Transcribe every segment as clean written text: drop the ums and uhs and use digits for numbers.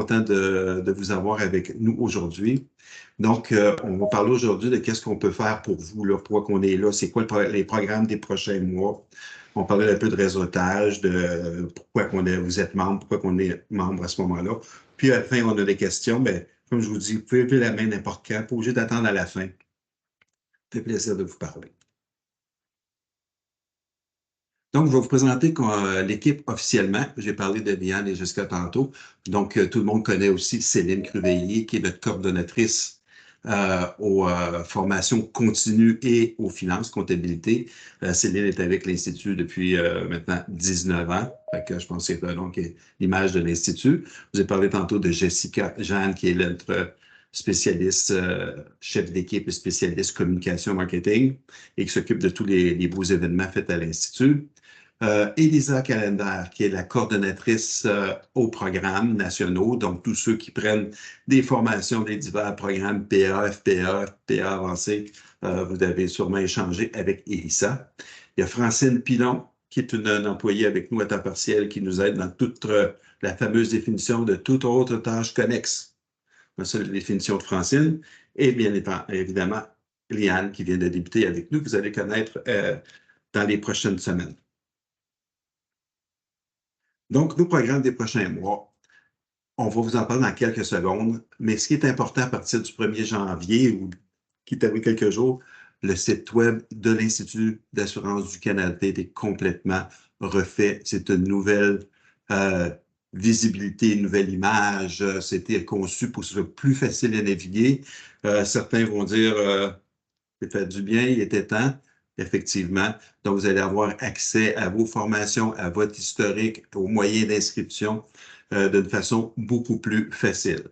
content de vous avoir avec nous aujourd'hui. Donc, on va parler aujourd'hui de qu'est-ce qu'on peut faire pour vous, là, pourquoi qu'on est là, c'est quoi les programmes des prochains mois. On parlait un peu de réseautage, de pourquoi vous êtes membre, pourquoi qu'on est membre à ce moment-là. Puis à la fin, on a des questions. Mais comme je vous dis, vous pouvez lever la main n'importe quand, pas obligé d'attendre à la fin. Ça fait plaisir de vous parler. Donc, je vais vous présenter l'équipe officiellement. J'ai parlé de Diane et Jessica tantôt. Donc, tout le monde connaît aussi Céline Cruveillier, qui est notre coordonnatrice aux formations continues et aux finances, comptabilité. Céline est avec l'Institut depuis maintenant 19 ans. Fait que je pense que c'est donc l'image de l'Institut. Je vous ai parlé tantôt de Jessica Jeanne, qui est notre spécialiste, chef d'équipe et spécialiste communication marketing et qui s'occupe de tous les beaux événements faits à l'Institut. Elisa Calender, qui est la coordonnatrice aux programmes nationaux, donc tous ceux qui prennent des formations des divers programmes PA, FPA, PA avancé, vous avez sûrement échangé avec Elisa. Il y a Francine Pilon, qui est une employée avec nous à temps partiel, qui nous aide dans toute la fameuse définition de toute autre tâche connexe. C'est la définition de Francine. Et bien évidemment, Liane, qui vient de débuter avec nous, que vous allez connaître dans les prochaines semaines. Donc, nos programmes des prochains mois, on va vous en parler dans quelques secondes, mais ce qui est important à partir du 1er janvier, ou qui est arrivé quelques jours, le site web de l'Institut d'assurance du Canada est complètement refait. C'est une nouvelle visibilité, une nouvelle image. C'était conçu pour que ce soit plus facile à naviguer. Certains vont dire c'est fait du bien, il était temps. Effectivement. Donc, vous allez avoir accès à vos formations, à votre historique, aux moyens d'inscription d'une façon beaucoup plus facile.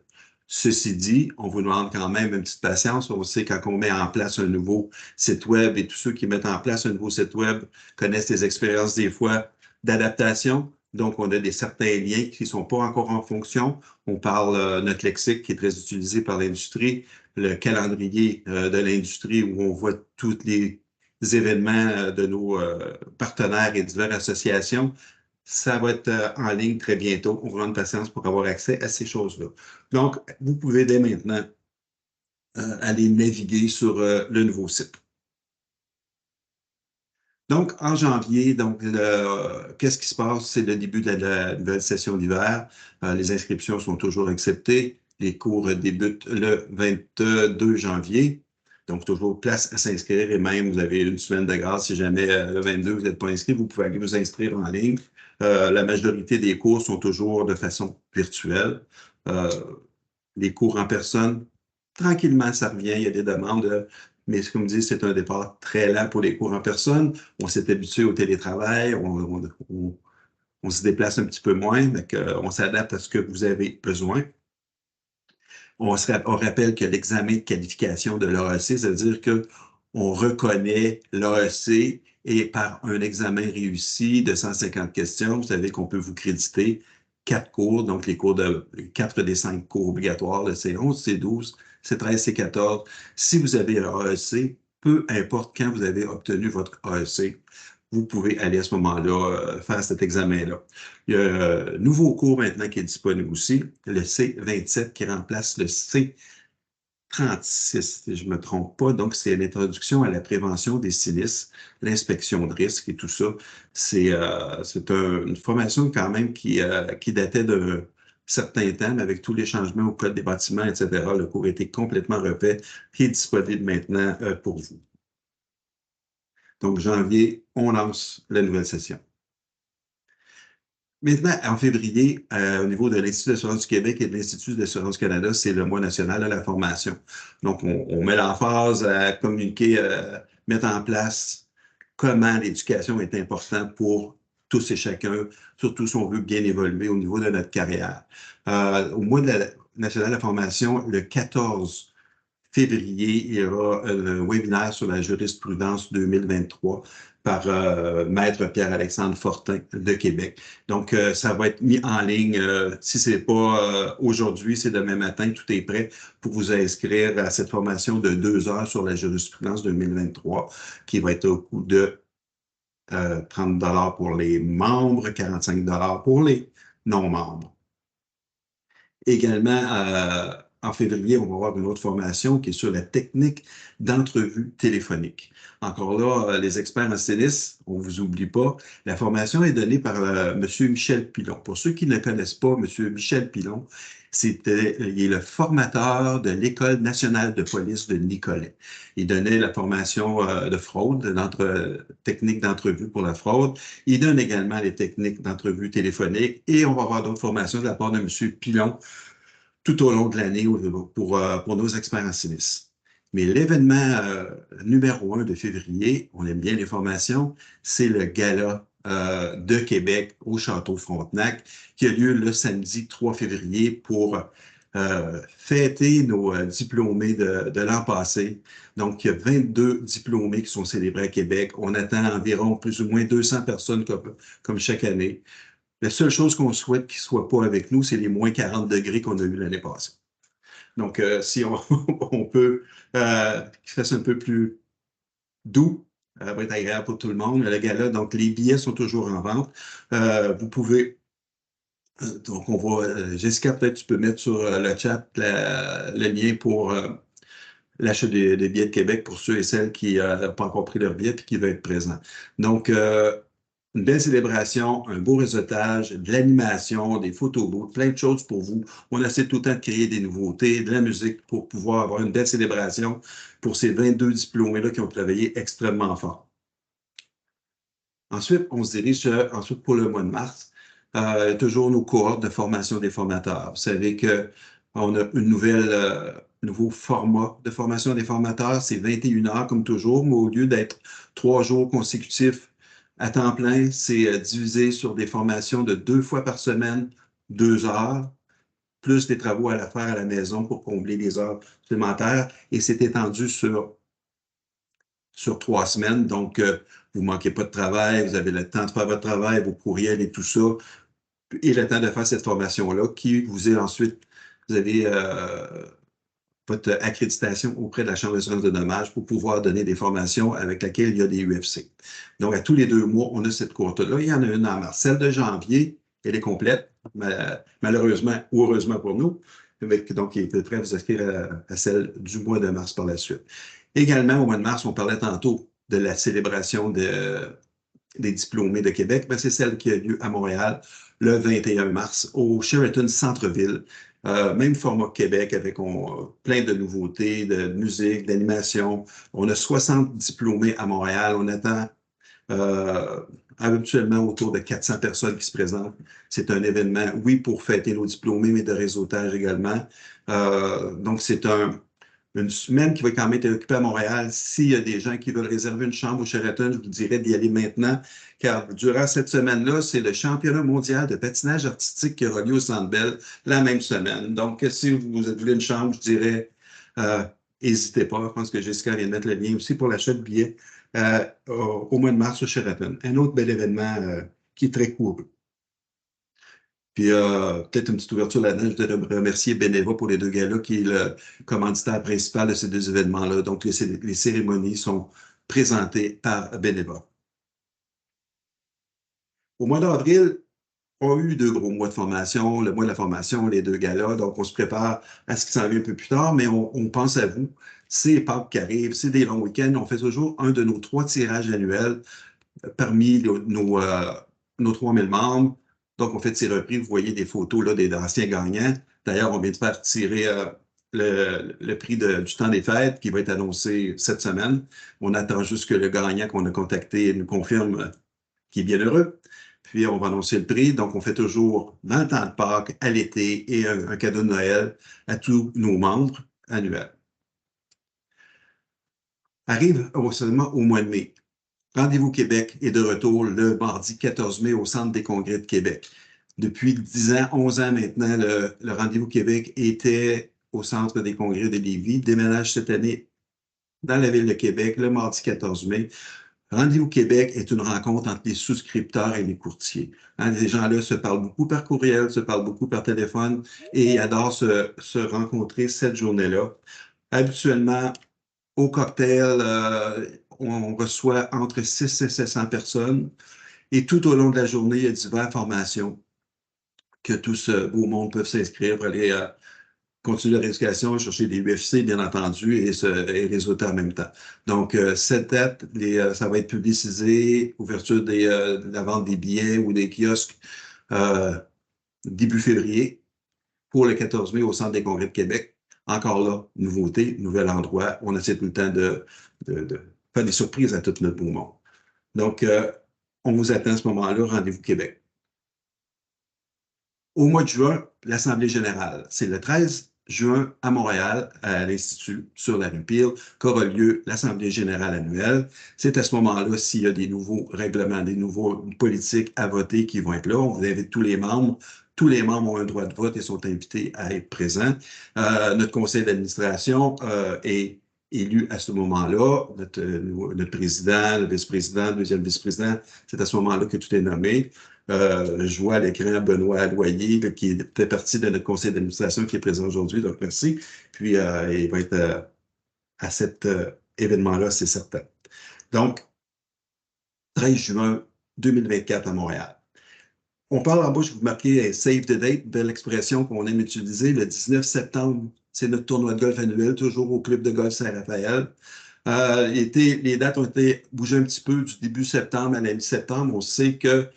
Ceci dit, on vous demande quand même une petite patience. On sait quand on met en place un nouveau site web et tous ceux qui mettent en place un nouveau site web connaissent des expériences des fois d'adaptation. Donc, on a certains liens qui ne sont pas encore en fonction. On parle notre lexique qui est très utilisé par l'industrie, le calendrier de l'industrie où on voit tous les événements de nos partenaires et diverses associations. Ça va être en ligne très bientôt. On vous demande patience pour avoir accès à ces choses-là. Donc, vous pouvez dès maintenant aller naviguer sur le nouveau site. Donc, en janvier, qu'est-ce qui se passe? C'est le début de la nouvelle session d'hiver. Les inscriptions sont toujours acceptées. Les cours débutent le 22 janvier. Donc, toujours place à s'inscrire et même vous avez une semaine de grâce. Si jamais le 22, vous n'êtes pas inscrit, vous pouvez aller vous inscrire en ligne. La majorité des cours sont toujours de façon virtuelle. Les cours en personne, tranquillement, ça revient. Il y a des demandes. Mais comme je dis, c'est un départ très lent pour les cours en personne. On s'est habitué au télétravail, on se déplace un petit peu moins, donc on s'adapte à ce que vous avez besoin. On rappelle que l'examen de qualification de l'AEC, c'est-à-dire qu'on reconnaît l'AEC et par un examen réussi de 150 questions, vous savez qu'on peut vous créditer 4 cours, donc les cours 4 des 5 cours obligatoires, le C11, C12, C13, C14. Si vous avez l'AEC, peu importe quand vous avez obtenu votre AEC, vous pouvez aller à ce moment-là faire cet examen-là. Il y a un nouveau cours maintenant qui est disponible aussi, le C27 qui remplace le C36, si je ne me trompe pas. Donc, c'est l'introduction à la prévention des sinistres, l'inspection de risques et tout ça. C'est une formation quand même qui datait de certains temps, mais avec tous les changements au code des bâtiments, etc., le cours a été complètement refait et est disponible maintenant pour vous. Donc, janvier, on lance la nouvelle session. Maintenant, en février, au niveau de l'Institut d'assurance du Québec et de l'Institut d'assurance du Canada, c'est le mois national de la formation. Donc, on met l'emphase à communiquer, mettre en place comment l'éducation est importante pour tous et chacun, surtout si on veut bien évoluer au niveau de notre carrière. Au mois de la nationale de la formation, le 14 février, il y aura un webinaire sur la jurisprudence 2023 par Maître Pierre-Alexandre Fortin de Québec. Donc, ça va être mis en ligne. Si ce n'est pas aujourd'hui, c'est demain matin, tout est prêt pour vous inscrire à cette formation de 2 heures sur la jurisprudence 2023 qui va être au coût de 30 $ pour les membres, 45 $ pour les non-membres. Également, en février, on va avoir une autre formation qui est sur la technique d'entrevue téléphonique. Encore là, les experts en tennis, on ne vous oublie pas. La formation est donnée par M. Michel Pilon. Pour ceux qui ne le connaissent pas, M. Michel Pilon, il est le formateur de l'École nationale de police de Nicolet. Il donnait la formation de fraude, technique d'entrevue pour la fraude. Il donne également les techniques d'entrevue téléphonique et on va avoir d'autres formations de la part de M. Pilon tout au long de l'année pour nos experts en sinistre. Mais l'événement numéro 1 de février, on aime bien les formations, c'est le gala de Québec au Château Frontenac qui a lieu le samedi 3 février pour fêter nos diplômés de l'an passé. Donc, il y a 22 diplômés qui sont célébrés à Québec. On attend environ plus ou moins 200 personnes comme chaque année. La seule chose qu'on souhaite qu'ils ne soient pas avec nous, c'est les moins 40 degrés qu'on a eu l'année passée. Donc, si on peut qu'il fasse un peu plus doux, ça va être agréable pour tout le monde. Le gala, donc les billets sont toujours en vente. Vous pouvez, donc on va, Jessica, peut-être tu peux mettre sur le chat le lien pour l'achat des billets de Québec pour ceux et celles qui n'ont pas encore pris leur billet et qui veulent être présents. Donc, une belle célébration, un beau réseautage, de l'animation, des photos booths, plein de choses pour vous. On essaie tout le temps de créer des nouveautés, de la musique pour pouvoir avoir une belle célébration pour ces 22 diplômés-là qui ont travaillé extrêmement fort. Ensuite, on se dirige ensuite pour le mois de mars. Toujours nos cohortes de formation des formateurs. Vous savez qu'on a nouveau format de formation des formateurs. C'est 21 heures comme toujours, mais au lieu d'être 3 jours consécutifs à temps plein, c'est divisé sur des formations de 2 fois par semaine, 2 heures, plus des travaux à faire à la maison pour combler les heures supplémentaires. Et c'est étendu sur 3 semaines. Donc, vous ne manquez pas de travail, vous avez le temps de faire votre travail, vos courriels et tout ça, et le temps de faire cette formation-là qui vous est ensuite, vous avez votre accréditation auprès de la Chambre d'assurance de dommages pour pouvoir donner des formations avec lesquelles il y a des UFC. Donc, à tous les 2 mois, on a cette cohorte-là. Il y en a une en mars. Celle de janvier, elle est complète, malheureusement ou heureusement pour nous. Donc, il est prêt à vous inscrire à celle du mois de mars par la suite. Également, au mois de mars, on parlait tantôt de la célébration des diplômés de Québec. Ben, c'est celle qui a lieu à Montréal le 21 mars au Sheraton Centre-Ville. Même format que Québec avec plein de nouveautés, de musique, d'animation. On a 60 diplômés à Montréal. On attend habituellement autour de 400 personnes qui se présentent. C'est un événement, oui, pour fêter nos diplômés, mais de réseautage également. Donc, c'est une semaine qui va quand même être occupée à Montréal. S'il y a des gens qui veulent réserver une chambre au Sheraton, je vous dirais d'y aller maintenant, car durant cette semaine-là, c'est le championnat mondial de patinage artistique qui aura lieu au Centre Bell la même semaine. Donc, si vous voulez une chambre, je dirais, n'hésitez pas. Je pense que Jessica vient de mettre le lien aussi pour l'achat de billets au mois de mars au Sheraton. Un autre bel événement qui est très court. Puis peut-être une petite ouverture là-dedans, je voudrais remercier Beneva pour les 2 galas, qui est le commanditaire principal de ces 2 événements-là. Donc, les cérémonies sont présentées par Beneva. Au mois d'avril, on a eu 2 gros mois de formation, le mois de la formation, les 2 galas. Donc, on se prépare à ce qui s'en vient un peu plus tard, mais on pense à vous. C'est Pâques qui arrive, c'est des longs week-ends. On fait toujours un de nos 3 tirages annuels parmi nos 3000 membres. Donc, on fait tirer prix. Vous voyez des photos là, des anciens gagnants. D'ailleurs, on vient de faire tirer le prix du temps des fêtes qui va être annoncé cette semaine. On attend juste que le gagnant qu'on a contacté nous confirme qu'il est bien heureux. Puis, on va annoncer le prix. Donc, on fait toujours dans le temps de Pâques, à l'été et un cadeau de Noël à tous nos membres annuels. Arrive seulement au mois de mai. Rendez-vous Québec est de retour le mardi 14 mai au Centre des congrès de Québec. Depuis 10 ans, 11 ans maintenant, le Rendez-vous Québec était au Centre des congrès de Lévis, déménage cette année dans la ville de Québec le mardi 14 mai. Rendez-vous Québec est une rencontre entre les souscripteurs et les courtiers. Les gens-là se parlent beaucoup par courriel, se parlent beaucoup par téléphone et adorent se rencontrer cette journée-là. Habituellement, au cocktail, on reçoit entre 600 et 700 personnes. Et tout au long de la journée, il y a diverses formations que tout ce beau monde peut s'inscrire pour aller continuer leur éducation, chercher des UFC, bien entendu, et résultats en même temps. Donc, cette date, ça va être publicisé, ouverture de la vente des billets ou des kiosques euh, début février pour le 14 mai au Centre des congrès de Québec. Encore là, nouveauté, nouvel endroit. On essaie tout le temps de faire des surprises à tout notre beau monde. Donc, on vous attend à ce moment-là, Rendez-vous Québec. Au mois de juin, l'Assemblée générale. C'est le 13 juin à Montréal, à l'Institut sur la rue Peel, qu'aura lieu l'Assemblée générale annuelle. C'est à ce moment-là, s'il y a des nouveaux règlements, des nouveaux politiques à voter qui vont être là, on vous invite tous les membres. Tous les membres ont un droit de vote et sont invités à être présents. Notre conseil d'administration est élu à ce moment-là. Notre président, le vice-président, le deuxième vice-président, c'est à ce moment-là que tout est nommé. Je vois à l'écran Benoît Loyer, là, qui fait partie de notre conseil d'administration, qui est présent aujourd'hui, donc merci. Puis, il va être à cet événement-là, c'est certain. Donc, 13 juin 2024 à Montréal. On parle en bas, je vous marquer Save the Date, belle expression qu'on aime utiliser, le 19 septembre. C'est notre tournoi de golf annuel, toujours au Club de golf Saint-Raphaël. Les dates ont été bougées un petit peu du début septembre à la mi-septembre. On sait que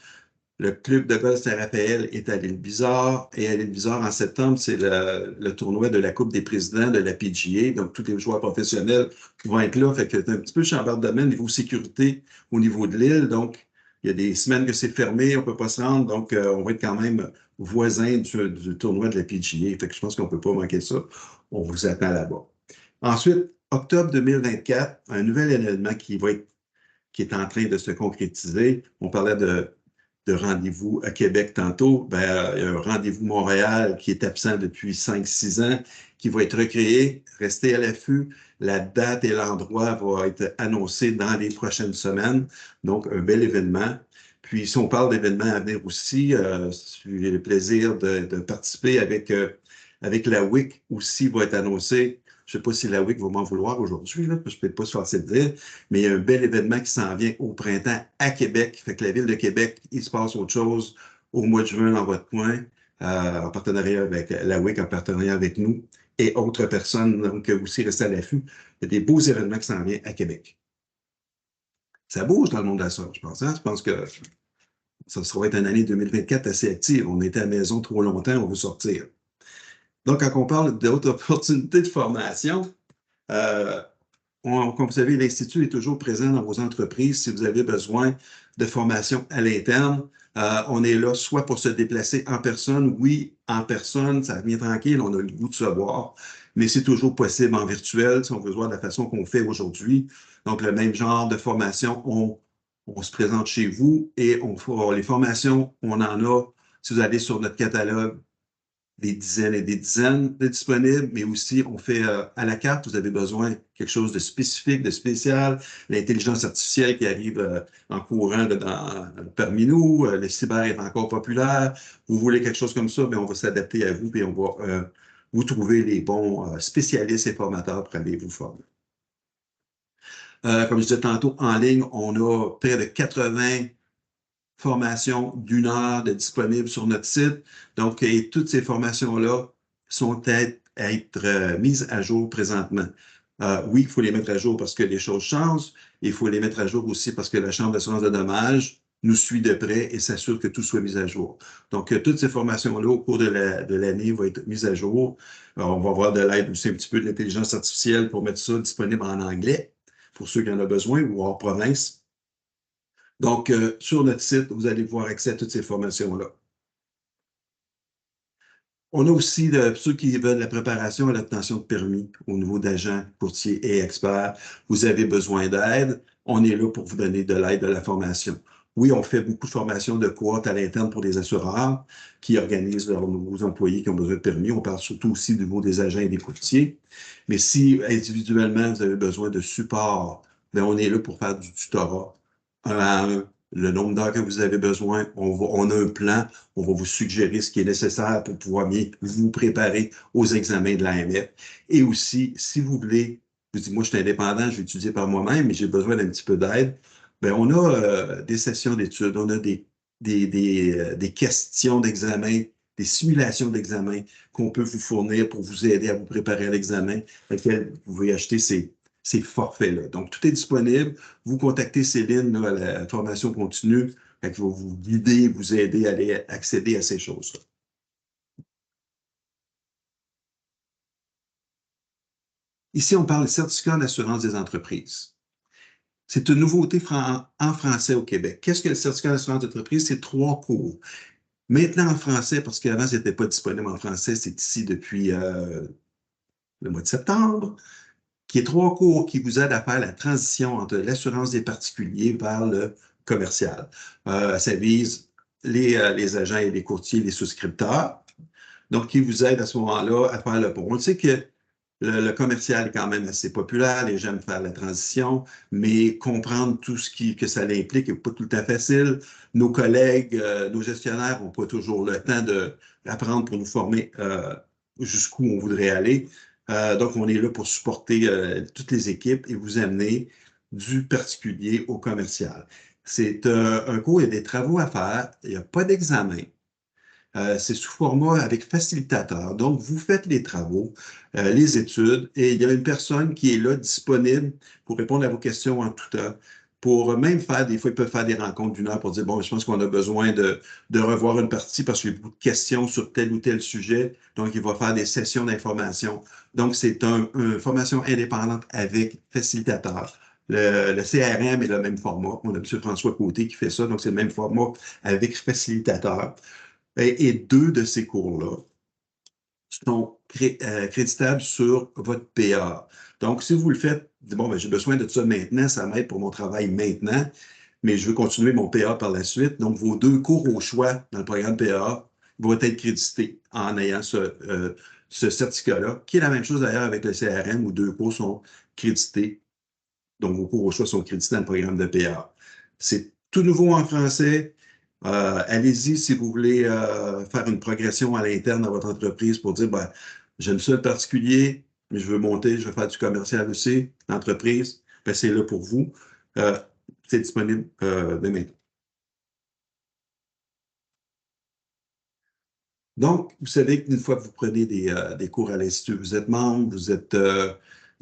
le club de golf Saint-Raphaël est à l'île Bizarre. Et à l'île Bizarre, en septembre, c'est le tournoi de la Coupe des présidents de la PGA. Donc, tous les joueurs professionnels vont être là. Fait que c'est un petit peu chambard de domaine niveau sécurité au niveau de l'île. Donc, il y a des semaines que c'est fermé, on ne peut pas se rendre. Donc, on va être quand même voisin du tournoi de la PGA. Fait que je pense qu'on ne peut pas manquer ça. On vous attend là-bas. Ensuite, octobre 2024, un nouvel événement qui est en train de se concrétiser. On parlait de rendez-vous à Québec tantôt. Ben, il y a un rendez-vous Montréal qui est absent depuis 5-6 ans, qui va être recréé. Restez à l'affût. La date et l'endroit vont être annoncés dans les prochaines semaines. Donc, un bel événement. Puis, si on parle d'événements à venir aussi, j'ai le plaisir de participer avec la WIC aussi, va être annoncé. Je ne sais pas si la WIC va m'en vouloir aujourd'hui, là, parce que je ne peux pas se forcer de dire, mais il y a un bel événement qui s'en vient au printemps à Québec. Fait que la Ville de Québec, il se passe autre chose au mois de juin dans votre coin, en partenariat avec la WIC, en partenariat avec nous et autres personnes. Donc, aussi restez à l'affût. Il y a des beaux événements qui s'en viennent à Québec. Ça bouge dans le monde de la sorte, je pense. Hein? Je pense que ça va être une année 2024 assez active. On était à la maison trop longtemps, on veut sortir. Donc, quand on parle d'autres opportunités de formation, euh, comme vous savez, l'Institut est toujours présent dans vos entreprises si vous avez besoin de formation à l'interne. On est là soit pour se déplacer en personne. Oui, en personne, ça vient tranquille, on a le goût de se voir, mais c'est toujours possible en virtuel si on veut voir de la façon qu'on fait aujourd'hui. Donc, le même genre de formation, on se présente chez vous et les formations, on en a. Si vous allez sur notre catalogue, des dizaines et des dizaines de disponibles, mais aussi on fait à la carte, vous avez besoin de quelque chose de spécifique, de spécial, l'intelligence artificielle qui arrive en courant parmi nous, le cyber est encore populaire, vous voulez quelque chose comme ça, bien, on va s'adapter à vous et on va vous trouver les bons spécialistes et formateurs pour aller vous former. Comme je disais tantôt, en ligne, on a près de 80 formations d'1 heure de disponibles sur notre site. Donc, et toutes ces formations-là sont à être mises à jour présentement. Oui, il faut les mettre à jour parce que les choses changent. Il faut les mettre à jour aussi parce que la Chambre d'assurance de dommages nous suit de près et s'assure que tout soit mis à jour. Donc, toutes ces formations-là, au cours de l'année, vont être mises à jour. On va avoir de l'aide aussi un petit peu de l'intelligence artificielle pour mettre ça disponible en anglais pour ceux qui en ont besoin ou hors province. Donc, sur notre site, vous allez pouvoir accès à toutes ces formations-là. On a aussi ceux qui veulent la préparation à l'obtention de permis au niveau d'agents, courtiers et experts. Vous avez besoin d'aide. On est là pour vous donner de l'aide, de la formation. Oui, on fait beaucoup de formations de cohorte à l'interne pour des assureurs qui organisent leurs nouveaux employés qui ont besoin de permis. On parle surtout aussi du niveau des agents et des courtiers. Mais si individuellement, vous avez besoin de support, bien, on est là pour faire du tutorat un à un, le nombre d'heures que vous avez besoin. On a un plan, on va vous suggérer ce qui est nécessaire pour pouvoir bien vous préparer aux examens de l'AMF. Et aussi, si vous voulez, je dis, moi, je suis indépendant, je vais étudier par moi-même, mais j'ai besoin d'un petit peu d'aide. Bien, on a des sessions d'études, on a des questions d'examen, des simulations d'examen qu'on peut vous fournir pour vous aider à vous préparer à l'examen, lesquels vous pouvez acheter ces forfaits-là. Donc, tout est disponible. Vous contactez Céline là, à la formation continue, elle va vous guider, vous aider à aller accéder à ces choses-là. Ici, on parle de certificat d'assurance des entreprises. C'est une nouveauté en français au Québec. Qu'est-ce que le certificat d'assurance d'entreprise? C'est 3 cours. Maintenant en français, parce qu'avant, ce n'était pas disponible en français, c'est ici depuis le mois de septembre, qui est 3 cours qui vous aident à faire la transition entre l'assurance des particuliers vers le commercial. Ça vise les agents et les courtiers, les souscripteurs, donc qui vous aident à ce moment-là à faire le pont. On sait que le commercial est quand même assez populaire, les gens aiment faire la transition, mais comprendre tout ce que ça implique n'est pas tout le temps facile. Nos collègues, nos gestionnaires n'ont pas toujours le temps d'apprendre pour nous former jusqu'où on voudrait aller. Donc, on est là pour supporter toutes les équipes et vous amener du particulier au commercial. C'est un cours, il y a des travaux à faire, il n'y a pas d'examen. C'est sous format avec facilitateur. Donc, vous faites les travaux, les études, et il y a une personne qui est là, disponible pour répondre à vos questions en tout temps. Pour même faire, des fois, ils peuvent faire des rencontres d'une heure pour dire, bon, je pense qu'on a besoin de revoir une partie parce qu'il y a beaucoup de questions sur tel ou tel sujet. Donc, il va faire des sessions d'information. Donc, c'est une formation indépendante avec facilitateur. Le CRM est le même format. On a M. François Côté qui fait ça, donc c'est le même format avec facilitateur. Et 2 de ces cours-là sont créditables sur votre PA. Donc, si vous le faites, bon, ben, j'ai besoin de ça maintenant, ça m'aide pour mon travail maintenant, mais je veux continuer mon PA par la suite. Donc, vos 2 cours au choix dans le programme PA vont être crédités en ayant ce certificat-là, qui est la même chose d'ailleurs avec le CRM où 2 cours sont crédités. Donc, vos cours au choix sont crédités dans le programme de PA. C'est tout nouveau en français. Allez-y si vous voulez faire une progression à l'interne dans votre entreprise pour dire, ben, j'aime ça le particulier, mais je veux monter, je veux faire du commercial aussi, l'entreprise. Ben, c'est là pour vous. Euh, c'est disponible dès maintenant. Donc, vous savez qu'une fois que vous prenez des cours à l'Institut, vous êtes membre, vous êtes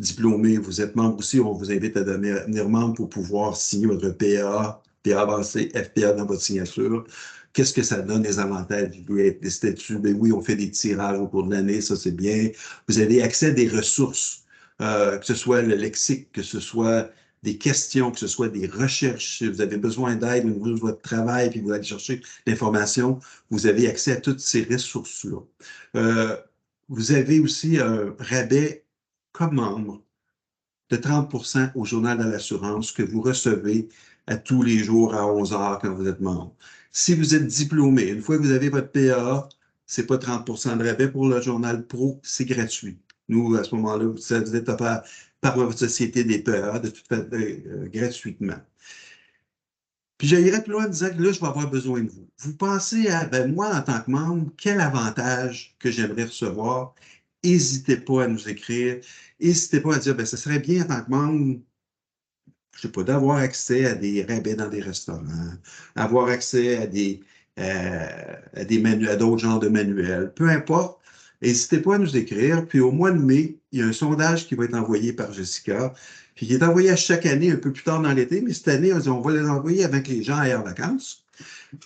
diplômé, vous êtes membre aussi, on vous invite à devenir membre pour pouvoir signer votre PA, PA avancé, FPA dans votre signature. Qu'est-ce que ça donne, les avantages, des statuts? Ben oui, on fait des tirages au cours de l'année, ça c'est bien. Vous avez accès à des ressources, que ce soit le lexique, que ce soit des questions, que ce soit des recherches. Si vous avez besoin d'aide au niveau de votre travail, puis vous allez chercher l'information, vous avez accès à toutes ces ressources-là. Euh, vous avez aussi un rabais comme membre de 30 au Journal de l'assurance que vous recevez à tous les jours à 11 heures quand vous êtes membre. Si vous êtes diplômé, une fois que vous avez votre PA, c'est pas 30 de rabais pour le Journal Pro, c'est gratuit. Nous, à ce moment-là, vous êtes offert par votre société des PA de toute façon, gratuitement. Puis j'irai plus loin en disant que là, je vais avoir besoin de vous. Vous pensez à, ben, moi, en tant que membre, quel avantage que j'aimerais recevoir? N'hésitez pas à nous écrire. N'hésitez pas à dire, ben, ce serait bien en tant que membre, je sais pas, d'avoir accès à des rabais dans des restaurants, avoir accès à d'autres genres de manuels, peu importe. N'hésitez pas à nous écrire. Puis au mois de mai, il y a un sondage qui va être envoyé par Jessica, puis qui est envoyé à chaque année, un peu plus tard dans l'été, mais cette année, on va les envoyer avec les gens ailleurs en vacances.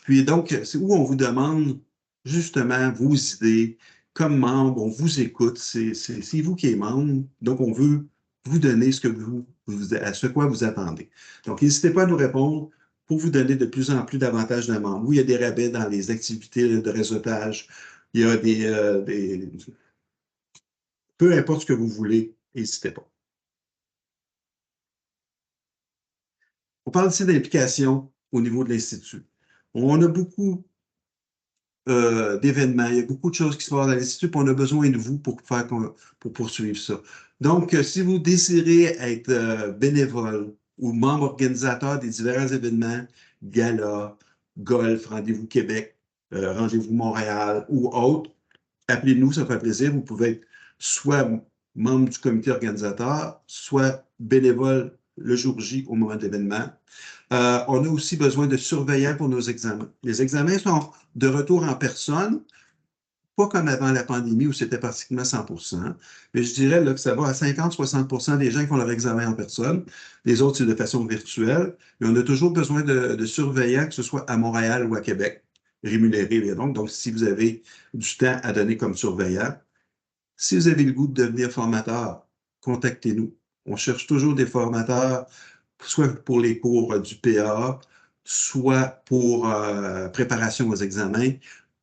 Puis donc, c'est où on vous demande justement vos idées. Comme membre, on vous écoute, c'est vous qui êtes membre, donc on veut vous donner à ce quoi vous attendez. Donc, n'hésitez pas à nous répondre pour vous donner de plus en plus d'avantages de membres. Oui, il y a des rabais dans les activités de réseautage, il y a peu importe ce que vous voulez, n'hésitez pas. On parle ici d'implication au niveau de l'Institut. On a beaucoup d'événements. Il y a beaucoup de choses qui se passent à l'Institut, puis on a besoin de vous pour poursuivre ça. Donc, si vous désirez être bénévole ou membre organisateur des divers événements, gala, golf, Rendez-vous Québec, Rendez-vous Montréal ou autres, appelez-nous, ça fait plaisir. Vous pouvez être soit membre du comité organisateur, soit bénévole le jour J au moment de l'événement. On a aussi besoin de surveillants pour nos examens. Les examens sont de retour en personne, pas comme avant la pandémie où c'était pratiquement 100%, mais je dirais là, que ça va à 50-60% des gens qui font leur examen en personne. Les autres, c'est de façon virtuelle. Mais on a toujours besoin de surveillants, que ce soit à Montréal ou à Québec, rémunérés. Donc, si vous avez du temps à donner comme surveillant, si vous avez le goût de devenir formateur, contactez-nous. On cherche toujours des formateurs, soit pour les cours du PA, soit pour préparation aux examens,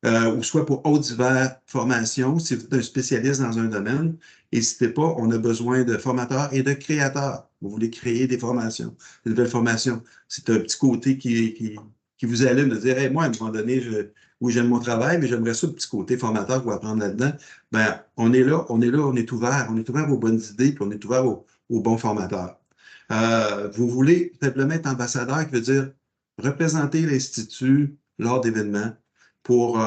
ou soit pour autres divers formations. Si vous êtes un spécialiste dans un domaine, n'hésitez pas, on a besoin de formateurs et de créateurs. Vous voulez créer des formations, des nouvelles formations. C'est un petit côté qui vous allume de dire, hey, moi, à un moment donné, oui, j'aime mon travail, mais j'aimerais ça, le petit côté formateur pour apprendre là-dedans. Ben, on est là, on est là, on est ouvert aux bonnes idées, puis on est ouvert aux bons formateurs. Vous voulez simplement être ambassadeur, qui veut dire représenter l'Institut lors d'événements pour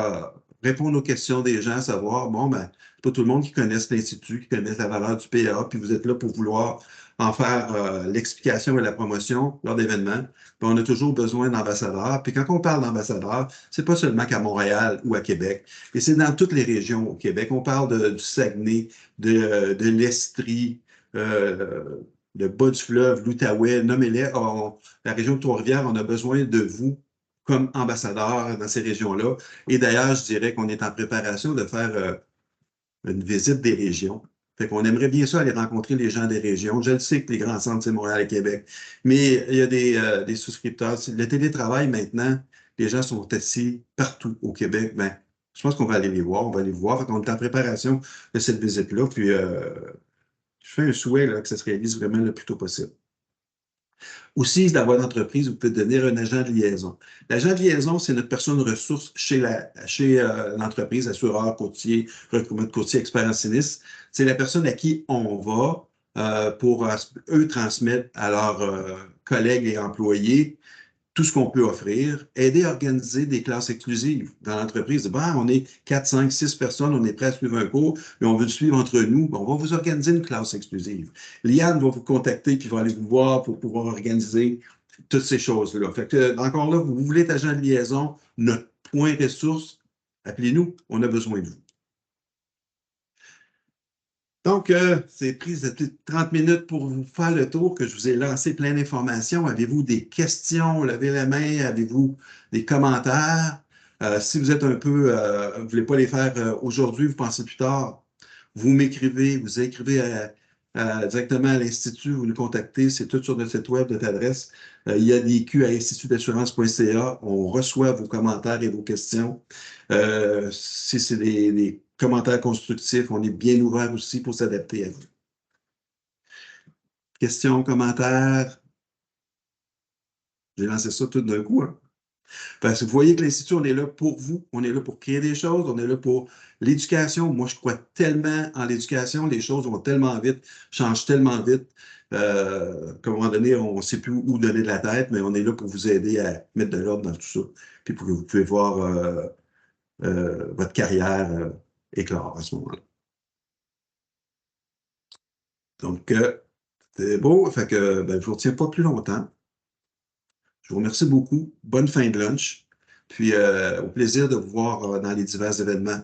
répondre aux questions des gens, savoir, bon, ben, c'est pas tout le monde qui connaisse l'Institut, qui connaisse la valeur du PA, puis vous êtes là pour vouloir en faire l'explication et la promotion lors d'événements. Puis on a toujours besoin d'ambassadeurs. Puis quand on parle d'ambassadeurs, c'est pas seulement qu'à Montréal ou à Québec, et c'est dans toutes les régions au Québec. On parle du Saguenay, de l'Estrie, le bas du fleuve, l'Outaouais, nommez-les. La région de Trois-Rivières, on a besoin de vous comme ambassadeur dans ces régions-là. Et d'ailleurs, je dirais qu'on est en préparation de faire une visite des régions. Fait qu'on aimerait bien ça aller rencontrer les gens des régions. Je le sais que les grands centres, c'est Montréal et Québec, mais il y a des souscripteurs. Le télétravail, maintenant, les gens sont assis partout au Québec. Ben, je pense qu'on va aller les voir, on va aller les voir. Fait qu'on est en préparation de cette visite-là. Puis, je fais un souhait là, que ça se réalise vraiment le plus tôt possible. Aussi, dans votre entreprise, vous pouvez devenir un agent de liaison. L'agent de liaison, c'est notre personne ressource chez l'entreprise, assureur, courtier, recrutement de courtier, expert en sinistre. C'est la personne à qui on va pour eux transmettre à leurs collègues et employés tout ce qu'on peut offrir, aider à organiser des classes exclusives dans l'entreprise. Ben, on est 4, 5, 6 personnes, on est prêt à suivre un cours, mais on veut le suivre entre nous. Ben, on va vous organiser une classe exclusive. Liane va vous contacter puis va aller vous voir pour pouvoir organiser toutes ces choses-là. Fait que, encore là, vous voulez être agent de liaison, notre point ressource, appelez-nous, on a besoin de vous. Donc, c'est pris 30 minutes pour vous faire le tour, que je vous ai lancé plein d'informations. Avez-vous des questions? Levez la main. Avez-vous des commentaires? Si vous êtes vous ne voulez pas les faire aujourd'hui, vous pensez plus tard, vous m'écrivez, vous écrivez directement à l'Institut, vous nous contactez, c'est tout sur notre site web, notre adresse. Il y a des Q à institutdassurance.ca. On reçoit vos commentaires et vos questions. Si c'est des commentaires constructifs, on est bien ouvert aussi pour s'adapter à vous. Questions, commentaires? J'ai lancé ça tout d'un coup. Hein? Parce que vous voyez que l'Institut, on est là pour vous, on est là pour créer des choses, on est là pour l'éducation. Moi, je crois tellement en l'éducation, les choses vont tellement vite, changent tellement vite. qu'à un moment donné, on ne sait plus où donner de la tête, mais on est là pour vous aider à mettre de l'ordre dans tout ça, puis pour que vous puissiez voir votre carrière éclore à ce moment-là. Donc, c'est beau, fait que ben, je ne vous retiens pas plus longtemps. Je vous remercie beaucoup. Bonne fin de lunch. Puis au plaisir de vous voir dans les divers événements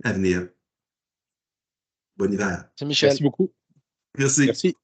à venir. Bon hiver. C'est Michel. Merci beaucoup. Merci. Merci.